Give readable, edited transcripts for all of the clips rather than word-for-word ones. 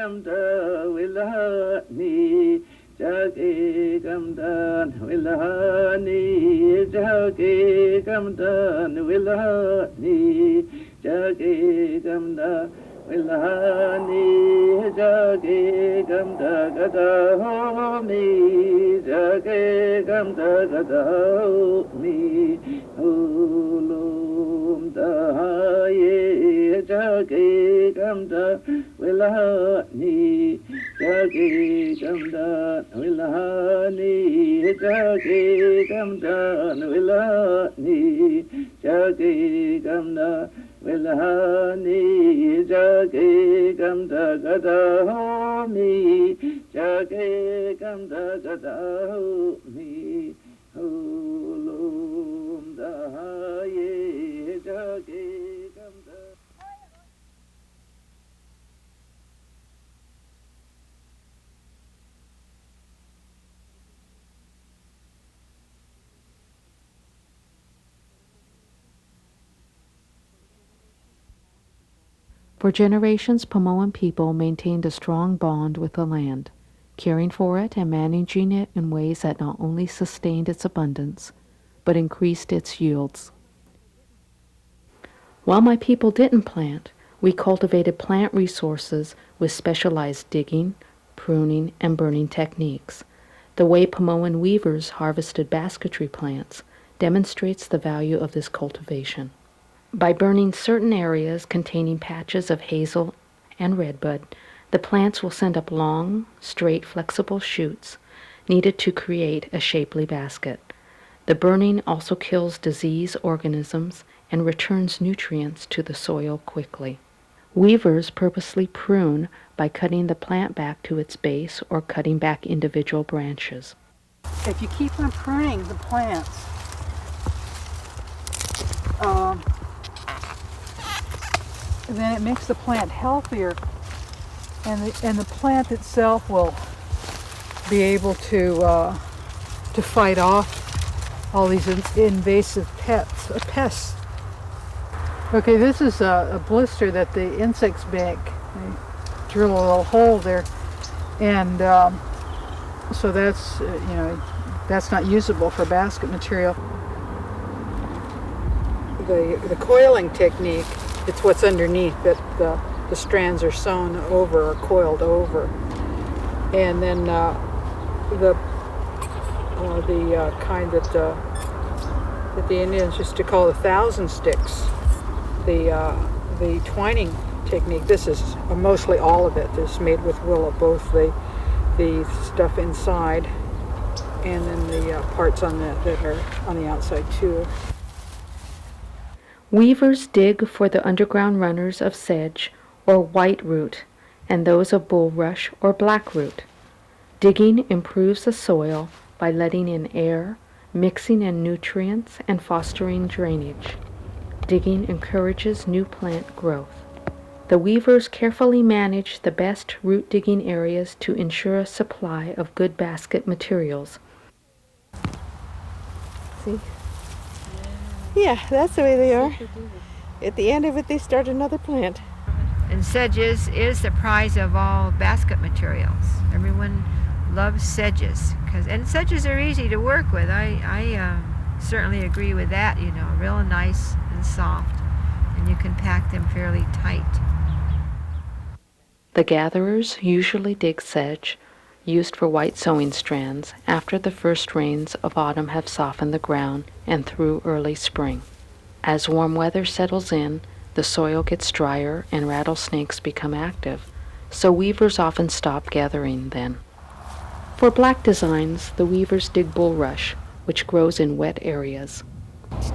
gamda wilhani jage gamdan wilhani jage gamdan wilhani jage gamda wilhani jage gamda gada homi jage gamda gada homi ulum dahaye jage gamda wilhani jage gamda wilhani jage gamda wilhani jage gamda wilhani jage gamda gada homi jage gamda gada homi ulum dahaye jage gamda. For generations, Pomoan people maintained a strong bond with the land, caring for it and managing it in ways that not only sustained its abundance, but increased its yields. While my people didn't plant, we cultivated plant resources with specialized digging, pruning, and burning techniques. The way Pomoan weavers harvested basketry plants demonstrates the value of this cultivation. By burning certain areas containing patches of hazel and redbud, the plants will send up long, straight, flexible shoots needed to create a shapely basket. The burning also kills disease organisms and returns nutrients to the soil quickly. Weavers purposely prune by cutting the plant back to its base or cutting back individual branches. If you keep on pruning the plants, then it makes the plant healthier, and the plant itself will be able to fight off all these invasive pests. Okay, this is a blister that the insects make. They drill a little hole there, and so that's that's not usable for basket material. The coiling technique, it's what's underneath that the strands are sewn over or coiled over, and then the kind that the Indians used to call the thousand sticks, the twining technique. This is mostly all of it. This is made with willow, both the stuff inside and then the parts that are on the outside too. Weavers dig for the underground runners of sedge or white root and those of bulrush or black root. Digging improves the soil by letting in air, mixing in nutrients, and fostering drainage. Digging encourages new plant growth. The weavers carefully manage the best root digging areas to ensure a supply of good basket materials. See? Yeah, that's the way they are. At the end of it, they start another plant. And sedges is the prize of all basket materials. Everyone loves sedges, and sedges are easy to work with. I certainly agree with that. Real nice and soft, and you can pack them fairly tight. The gatherers usually dig sedge, used for white sewing strands, after the first rains of autumn have softened the ground and through early spring. As warm weather settles in, the soil gets drier and rattlesnakes become active, so weavers often stop gathering then. For black designs, the weavers dig bulrush, which grows in wet areas.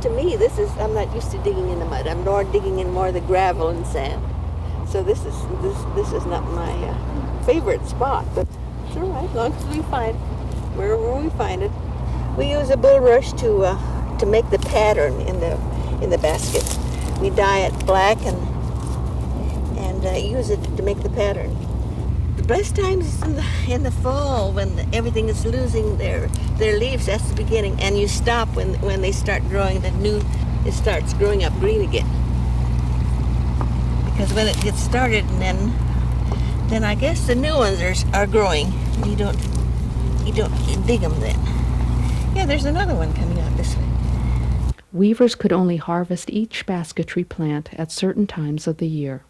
To me, I'm not used to digging in the mud. I'm more digging in more the gravel and sand. So this is not my favorite spot, but it's all right, as long as we find wherever we find it. We use a bulrush to make the pattern in the basket. We dye it black and use it to make the pattern. The best time is in the fall when everything is losing their leaves. That's the beginning, and you stop when they start growing it starts growing up green again. Because when it gets started, and then I guess the new ones are growing. You don't dig them then. Yeah, there's another one coming out this way. Weavers could only harvest each basketry plant at certain times of the year.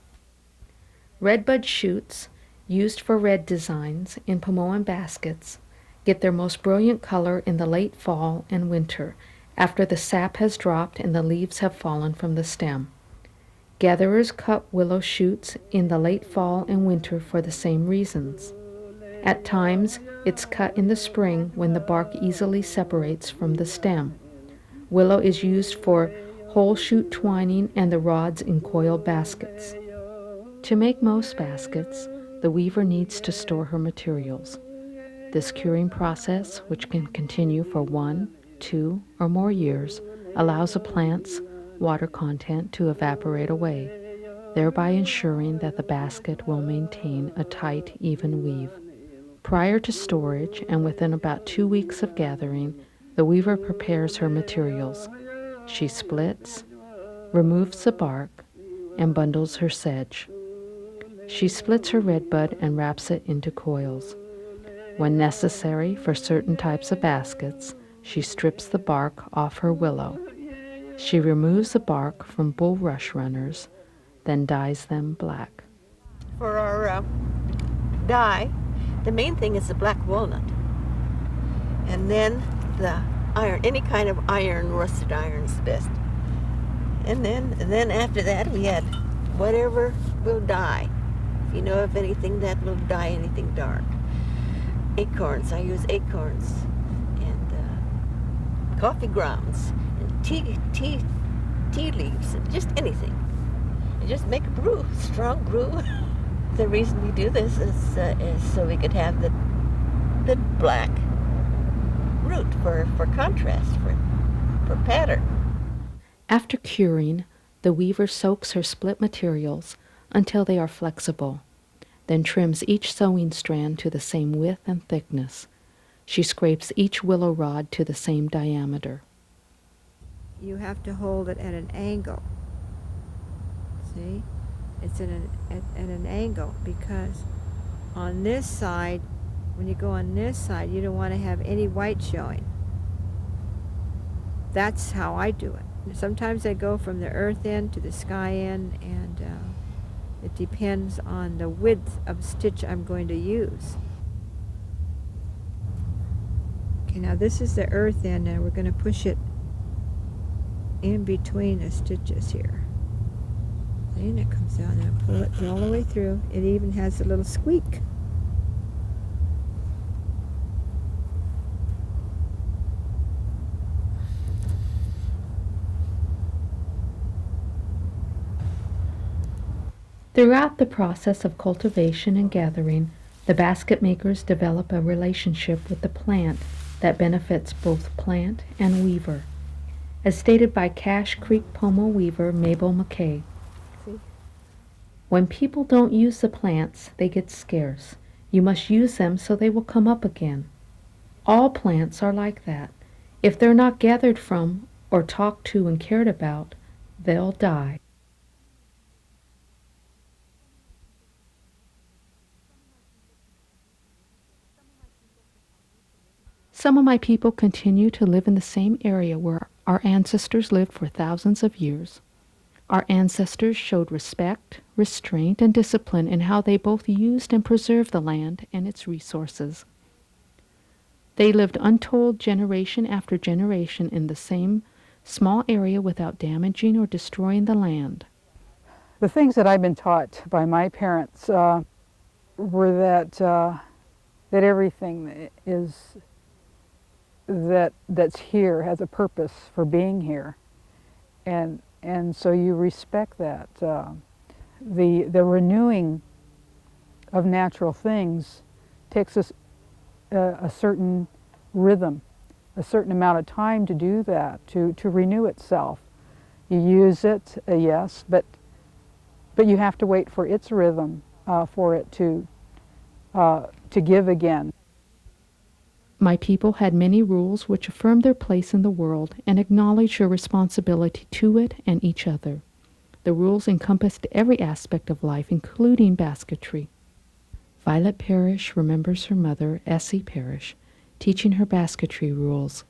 Redbud shoots, used for red designs in Pomoan baskets, get their most brilliant color in the late fall and winter, after the sap has dropped and the leaves have fallen from the stem. Gatherers cut willow shoots in the late fall and winter for the same reasons. At times, it's cut in the spring when the bark easily separates from the stem. Willow is used for whole shoot twining and the rods in coiled baskets. To make most baskets, the weaver needs to store her materials. This curing process, which can continue for 1, 2, or more years, allows a plant's water content to evaporate away, thereby ensuring that the basket will maintain a tight, even weave. Prior to storage and within about 2 weeks of gathering, the weaver prepares her materials. She splits, removes the bark, and bundles her sedge. She splits her redbud and wraps it into coils. When necessary for certain types of baskets, she strips the bark off her willow. She removes the bark from bulrush runners, then dyes them black. For our dye, the main thing is the black walnut. And then the iron, any kind of iron, rusted iron is the best. And then after that we add whatever will dye. If you know of anything that will dye anything dark. Acorns, I use acorns, and coffee grounds, and tea leaves, and just anything. And just make a brew, strong brew. The reason we do this is so we could have the black root for contrast, for pattern. After curing, the weaver soaks her split materials until they are flexible, then trims each sewing strand to the same width and thickness. She scrapes each willow rod to the same diameter. You have to hold it at an angle. See? It's at an angle, because on this side, when you go on this side, you don't want to have any white showing. That's how I do it. Sometimes I go from the earth end to the sky end, and it depends on the width of stitch I'm going to use. Okay, now this is the earth end, and we're going to push it in between the stitches here. See, and it comes down, and I pull it all the way through. It even has a little squeak. Throughout the process of cultivation and gathering, the basket makers develop a relationship with the plant that benefits both plant and weaver. As stated by Cache Creek Pomo weaver Mabel McKay, when people don't use the plants, they get scarce. You must use them so they will come up again. All plants are like that. If they're not gathered from or talked to and cared about, they'll die. Some of my people continue to live in the same area where our ancestors lived for thousands of years. Our ancestors showed respect, restraint, and discipline in how they both used and preserved the land and its resources. They lived untold generation after generation in the same small area without damaging or destroying the land. The things that I've been taught by my parents were that everything that's here has a purpose for being here, and so you respect that. The renewing of natural things takes us a certain rhythm, a certain amount of time to do that, to renew itself. You use it, yes, but you have to wait for its rhythm for it to give again. My people had many rules which affirmed their place in the world and acknowledged your responsibility to it and each other. The rules encompassed every aspect of life, including basketry. Violet Parrish remembers her mother, Essie Parrish, teaching her basketry rules.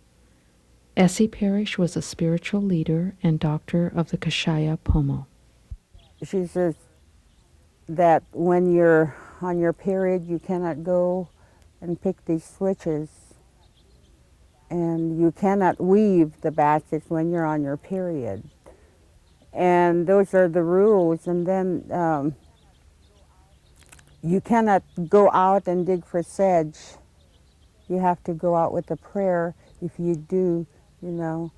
Essie Parrish was a spiritual leader and doctor of the Kashaya Pomo. She says that when you're on your period, you cannot go and pick these switches, and you cannot weave the baskets when you're on your period. And those are the rules. And then you cannot go out and dig for sedge. You have to go out with a prayer if you do, you know.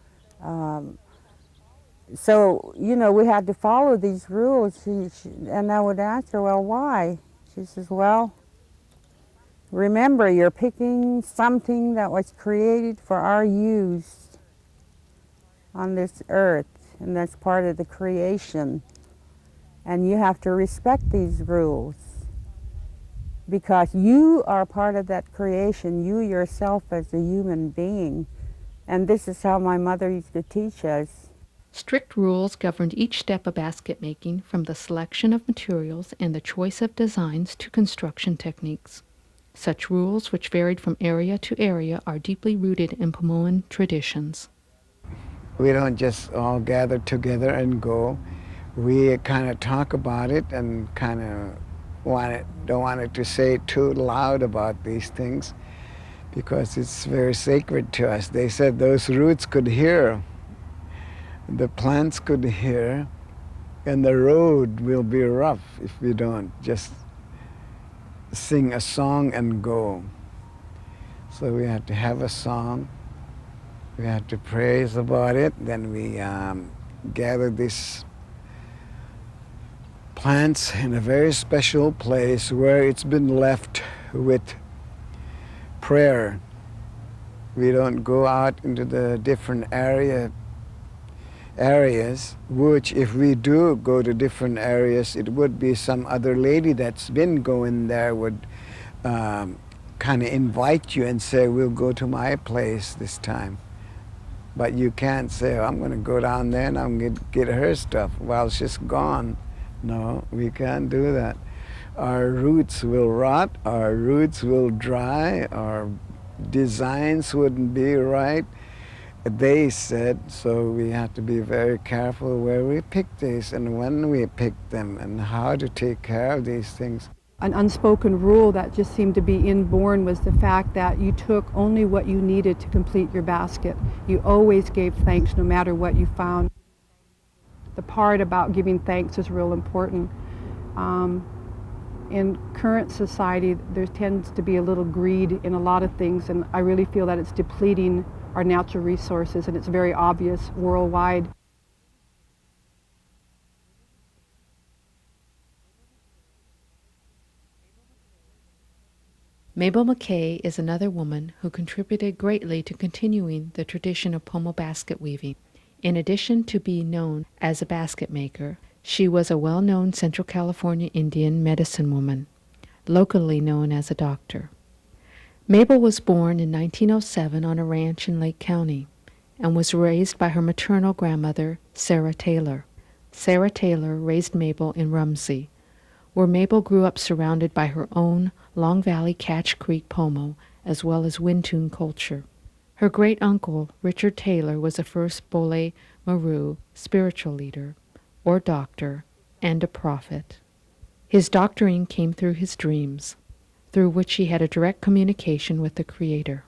So, you know, we had to follow these rules. And I would ask her, well, why? She says, well, remember, you're picking something that was created for our use on this earth, and that's part of the creation. And you have to respect these rules because you are part of that creation, you yourself as a human being. And this is how my mother used to teach us. Strict rules governed each step of basket making, from the selection of materials and the choice of designs to construction techniques. Such rules, which varied from area to area, are deeply rooted in Pomoan traditions. We don't just all gather together and go. We kind of talk about it and kind of don't want it to say too loud about these things because it's very sacred to us. They said those roots could hear, the plants could hear, and the road will be rough if we don't just sing a song and go. So we have to have a song. We have to praise about it. Then we gather these plants in a very special place where it's been left with prayer. We don't go out into the different areas, which if we do go to different areas, it would be some other lady that's been going there would kind of invite you and say, we'll go to my place this time. But you can't say, oh, I'm going to go down there and I'm going to get her stuff while she's gone. No, we can't do that. Our roots will rot, our roots will dry, our designs wouldn't be right. They said, so we have to be very careful where we pick these and when we pick them and how to take care of these things. An unspoken rule that just seemed to be inborn was the fact that you took only what you needed to complete your basket. You always gave thanks no matter what you found. The part about giving thanks is real important. In current society, there tends to be a little greed in a lot of things, and I really feel that it's depleting our natural resources, and it's very obvious worldwide. Mabel McKay is another woman who contributed greatly to continuing the tradition of Pomo basket weaving. In addition to being known as a basket maker, she was a well-known Central California Indian medicine woman, locally known as a doctor. Mabel was born in 1907 on a ranch in Lake County and was raised by her maternal grandmother, Sarah Taylor. Sarah Taylor raised Mabel in Rumsey, where Mabel grew up surrounded by her own Long Valley Catch Creek Pomo, as well as Wintun culture. Her great-uncle, Richard Taylor, was the first Bole Maru spiritual leader, or doctor, and a prophet. His doctoring came through his dreams, through which he had a direct communication with the Creator.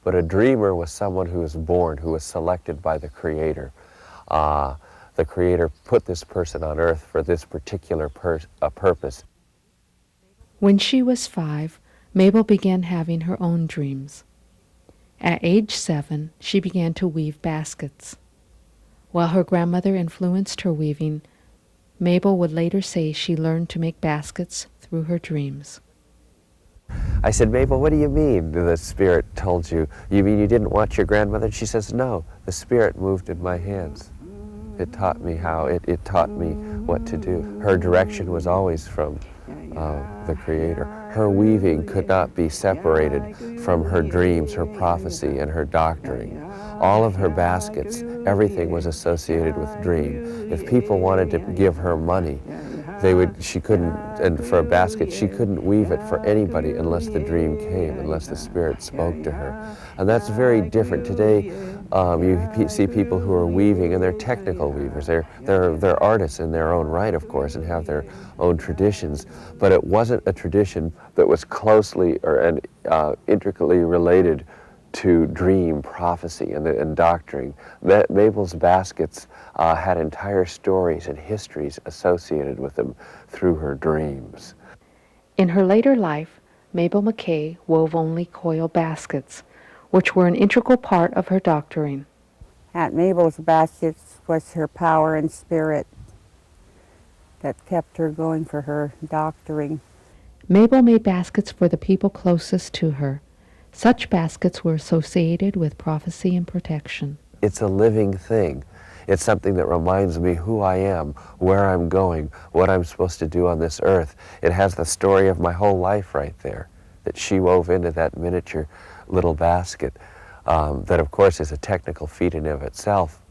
But a dreamer was someone who was born, who was selected by the Creator. The Creator put this person on earth for this particular purpose. When she was 5, Mabel began having her own dreams. At age 7, she began to weave baskets. While her grandmother influenced her weaving, Mabel would later say she learned to make baskets through her dreams. I said, Mabel, what do you mean the Spirit told you? You mean you didn't watch your grandmother? And she says, no, the Spirit moved in my hands. It taught me how, it taught me what to do. Her direction was always from the Creator. Her weaving could not be separated from her dreams, her prophecy, and her doctoring. All of her baskets, everything was associated with dream. If people wanted to give her money She couldn't, and for a basket, she couldn't weave it for anybody unless the dream came, unless the spirit spoke to her. And that's very different. Today, you see people who are weaving, and they're technical weavers. They're artists in their own right, of course, and have their own traditions. But it wasn't a tradition that was closely and intricately related to dream prophecy and doctoring. Mabel's baskets had entire stories and histories associated with them through her dreams. In her later life, Mabel McKay wove only coil baskets, which were an integral part of her doctoring. Aunt Mabel's baskets was her power and spirit that kept her going for her doctoring. Mabel made baskets for the people closest to her. Such baskets were associated with prophecy and protection. It's a living thing. It's something that reminds me who I am, where I'm going, what I'm supposed to do on this earth. It has the story of my whole life right there that she wove into that miniature little basket. That, of course, is a technical feat in and of itself.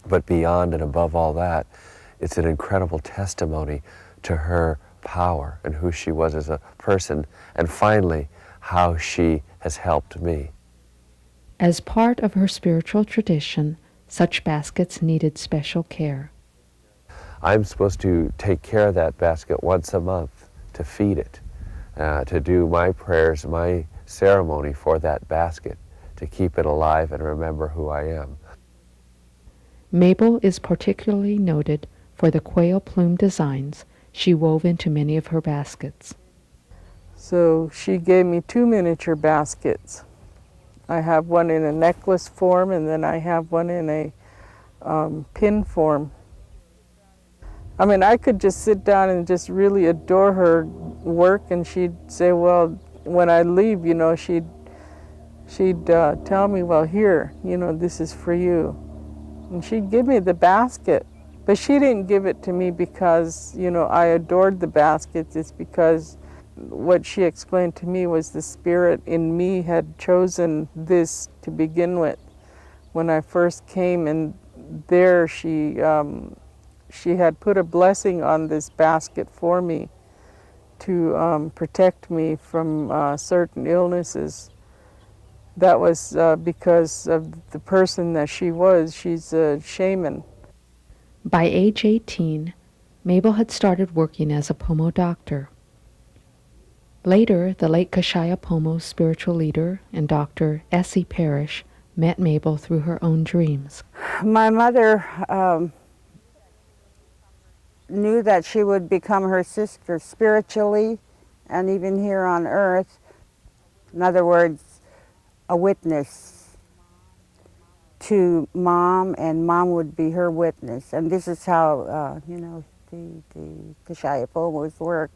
But beyond and above all that, it's an incredible testimony to her power and who she was as a person, and finally, how she has helped me. As part of her spiritual tradition, such baskets needed special care. I'm supposed to take care of that basket once a month, to feed it, to do my prayers, my ceremony for that basket, to keep it alive and remember who I am. Mabel is particularly noted for the quail plume designs she wove into many of her baskets. So she gave me 2 miniature baskets. I have one in a necklace form, and then I have one in a pin form. I mean, I could just sit down and just really adore her work, and she'd say, well, when I leave, you know, she'd tell me, well, here, you know, this is for you. And she'd give me the basket. But she didn't give it to me because, you know, I adored the baskets. It's because what she explained to me was the spirit in me had chosen this to begin with. When I first came, and there she had put a blessing on this basket for me to protect me from certain illnesses. That was because of the person that she was. She's a shaman. By age 18, Mabel had started working as a Pomo doctor. Later, the late Kashaya Pomo's spiritual leader and Dr. Essie Parrish met Mabel through her own dreams. My mother knew that she would become her sister spiritually and even here on earth. In other words, a witness to Mom, and Mom would be her witness. And this is how, you know, the Kashaya Pomos work.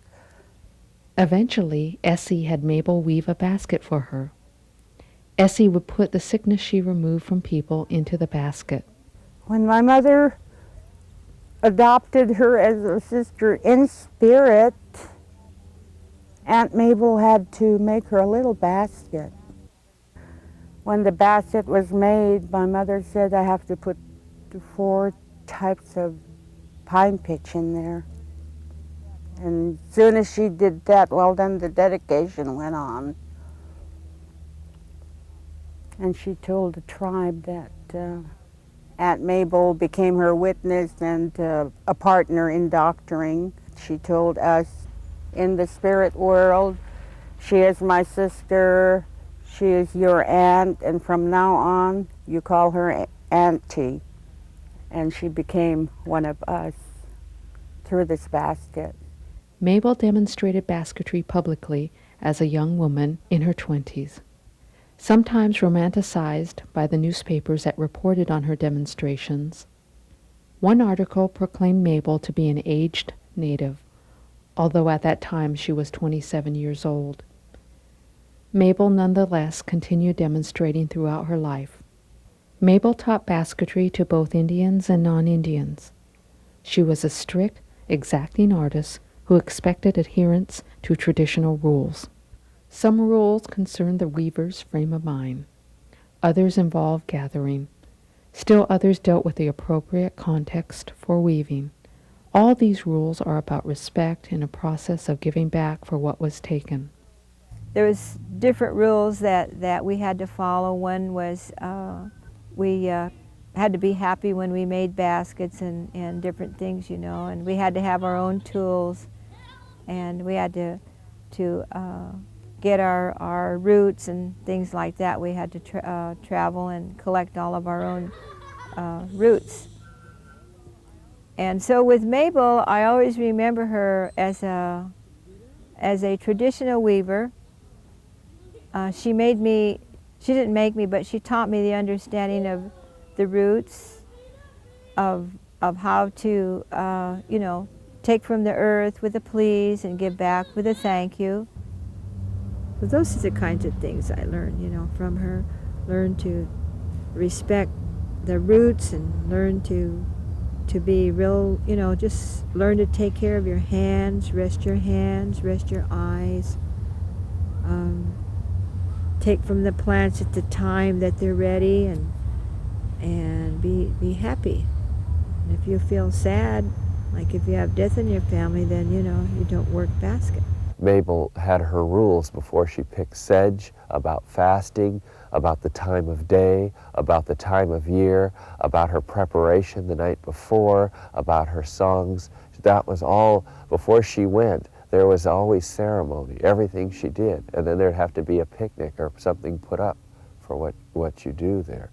Eventually, Essie had Mabel weave a basket for her. Essie would put the sickness she removed from people into the basket. When my mother adopted her as a sister in spirit, Aunt Mabel had to make her a little basket. When the basket was made, my mother said I have to put 4 types of pine pitch in there. And as soon as she did that, well, then the dedication went on. And she told the tribe that Aunt Mabel became her witness and a partner in doctoring. She told us, in the spirit world, she is my sister, she is your aunt, and from now on, you call her Auntie. And she became one of us through this basket. Mabel demonstrated basketry publicly as a young woman in her 20s. Sometimes romanticized by the newspapers that reported on her demonstrations. One article proclaimed Mabel to be an aged native, although at that time she was 27 years old. Mabel nonetheless continued demonstrating throughout her life. Mabel taught basketry to both Indians and non-Indians. She was a strict, exacting artist who expected adherence to traditional rules. Some rules concerned the weaver's frame of mind. Others involved gathering. Still others dealt with the appropriate context for weaving. All these rules are about respect and a process of giving back for what was taken. There was different rules that we had to follow. One was we had to be happy when we made baskets and different things, you know, and we had to have our own tools, and we had to get our roots and things like that. We had to travel and collect all of our own roots. And so with Mabel, I always remember her as a traditional weaver. She didn't make me, but she taught me the understanding of the roots, of how to, you know, take from the earth with a please and give back with a thank you. But those are the kinds of things I learned, you know, from her. Learn to respect the roots and learn to be real, you know, just learn to take care of your hands, rest your eyes. Take from the plants at the time that they're ready, and be happy. And if you feel sad, like if you have death in your family, then, you know, you don't work basket. Mabel had her rules before she picked sedge, about fasting, about the time of day, about the time of year, about her preparation the night before, about her songs. That was all before she went. There was always ceremony, everything she did. And then there'd have to be a picnic or something put up for what you do there.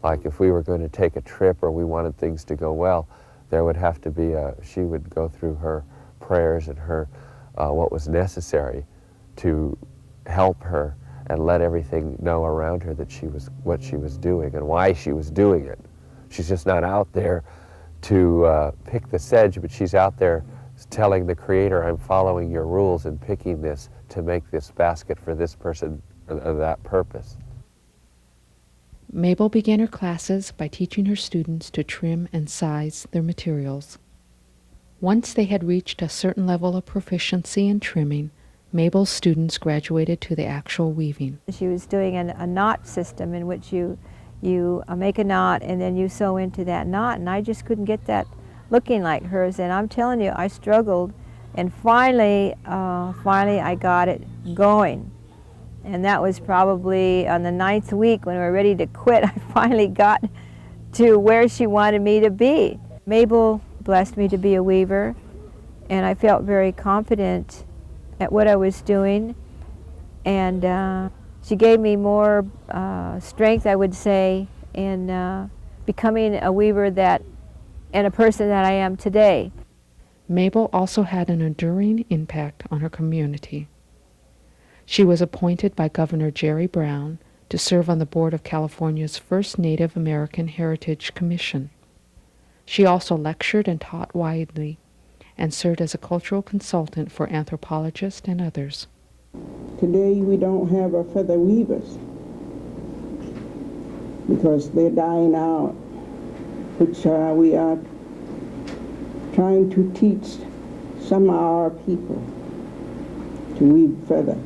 Like if we were going to take a trip or we wanted things to go well, there would have to be she would go through her prayers and her what was necessary to help her and let everything know around her that what she was doing and why she was doing it. She's just not out there to pick the sedge, but she's out there telling the Creator, I'm following your rules and picking this to make this basket for this person or that purpose. Mabel began her classes by teaching her students to trim and size their materials. Once they had reached a certain level of proficiency in trimming, Mabel's students graduated to the actual weaving. She was doing a knot system in which you make a knot and then you sew into that knot, and I just couldn't get that looking like hers, and I'm telling you, I struggled, and finally I got it going. And that was probably on the 9th week when we were ready to quit. I finally got to where she wanted me to be. Mabel blessed me to be a weaver, and I felt very confident at what I was doing, and she gave me more strength, I would say, in becoming a weaver and a person that I am today. Mabel also had an enduring impact on her community. She was appointed by Governor Jerry Brown to serve on the board of California's first Native American Heritage Commission. She also lectured and taught widely and served as a cultural consultant for anthropologists and others. Today we don't have our feather weavers because they're dying out, which we are trying to teach some of our people to weave feather.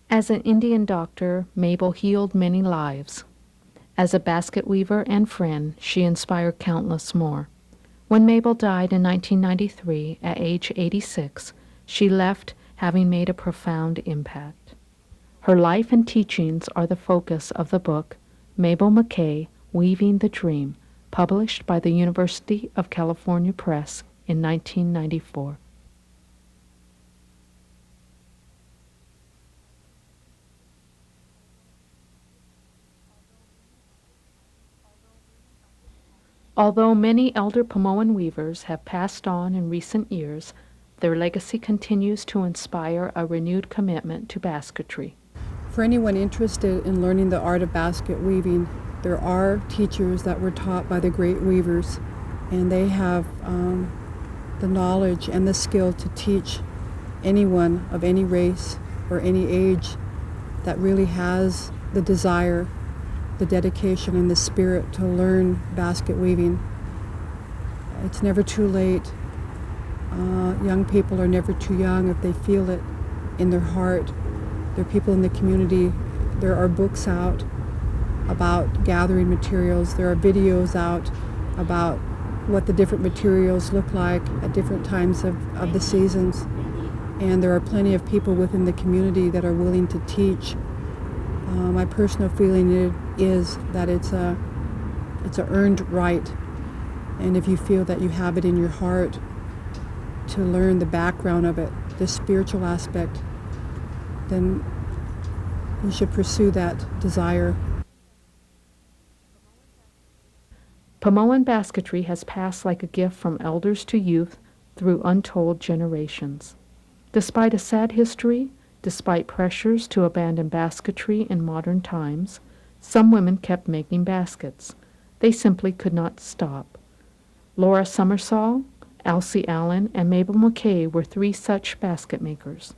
As an Indian doctor, Mabel healed many lives. As a basket weaver and friend, she inspired countless more. When Mabel died in 1993 at age 86, she left having made a profound impact. Her life and teachings are the focus of the book Mabel McKay, Weaving the Dream, published by the University of California Press in 1994. Although many elder Pomoan weavers have passed on in recent years, their legacy continues to inspire a renewed commitment to basketry. For anyone interested in learning the art of basket weaving, there are teachers that were taught by the great weavers, and they have the knowledge and the skill to teach anyone of any race or any age that really has the desire, the dedication, and the spirit to learn basket weaving. It's never too late. Young people are never too young if they feel it in their heart. There are people in the community. There are books out about gathering materials. There are videos out about what the different materials look like at different times of the seasons. And there are plenty of people within the community that are willing to teach. My personal feeling is that it's a earned right. And if you feel that you have it in your heart to learn the background of it, the spiritual aspect, then you should pursue that desire. Pomoan basketry has passed like a gift from elders to youth through untold generations. Despite a sad history, despite pressures to abandon basketry in modern times, some women kept making baskets. They simply could not stop. Laura Summersall, Elsie Allen, and Mabel McKay were three such basket makers.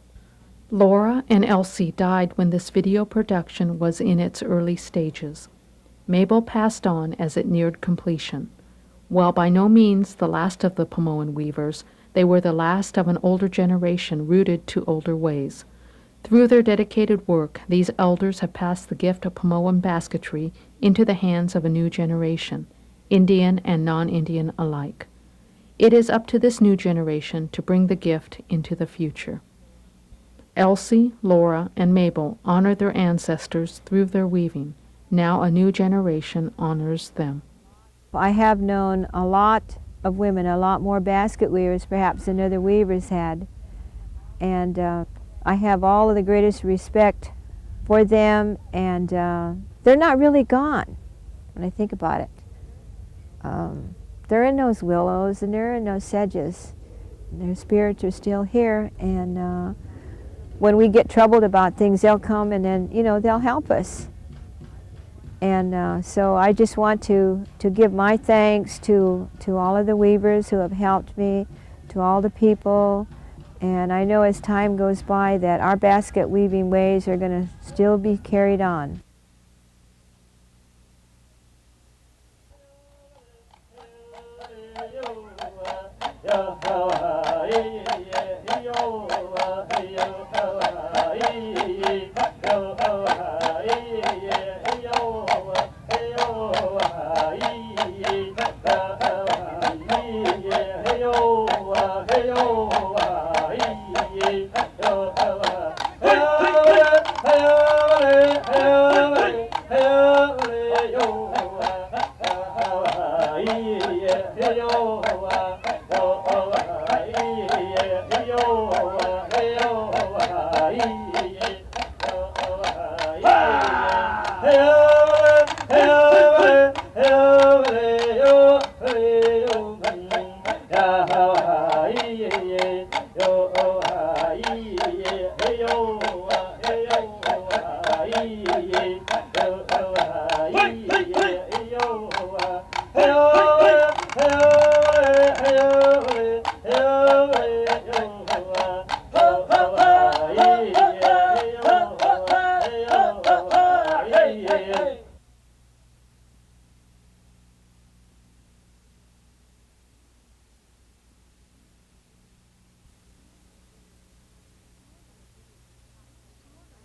Laura and Elsie died when this video production was in its early stages. Mabel passed on as it neared completion. While by no means the last of the Pomoan weavers, they were the last of an older generation rooted to older ways. Through their dedicated work, these elders have passed the gift of Pomoan basketry into the hands of a new generation, Indian and non-Indian alike. It is up to this new generation to bring the gift into the future. Elsie, Laura, and Mabel honor their ancestors through their weaving. Now a new generation honors them. I have known a lot of women, a lot more basket weavers perhaps than other weavers had. And I have all of the greatest respect for them, and they're not really gone when I think about it. They're in those willows and they're in those sedges. Their spirits are still here, and when we get troubled about things, they'll come and then, they'll help us. And so I just want to give my thanks to all of the weavers who have helped me, to all the people. And I know as time goes by that our basket weaving ways are going to still be carried on.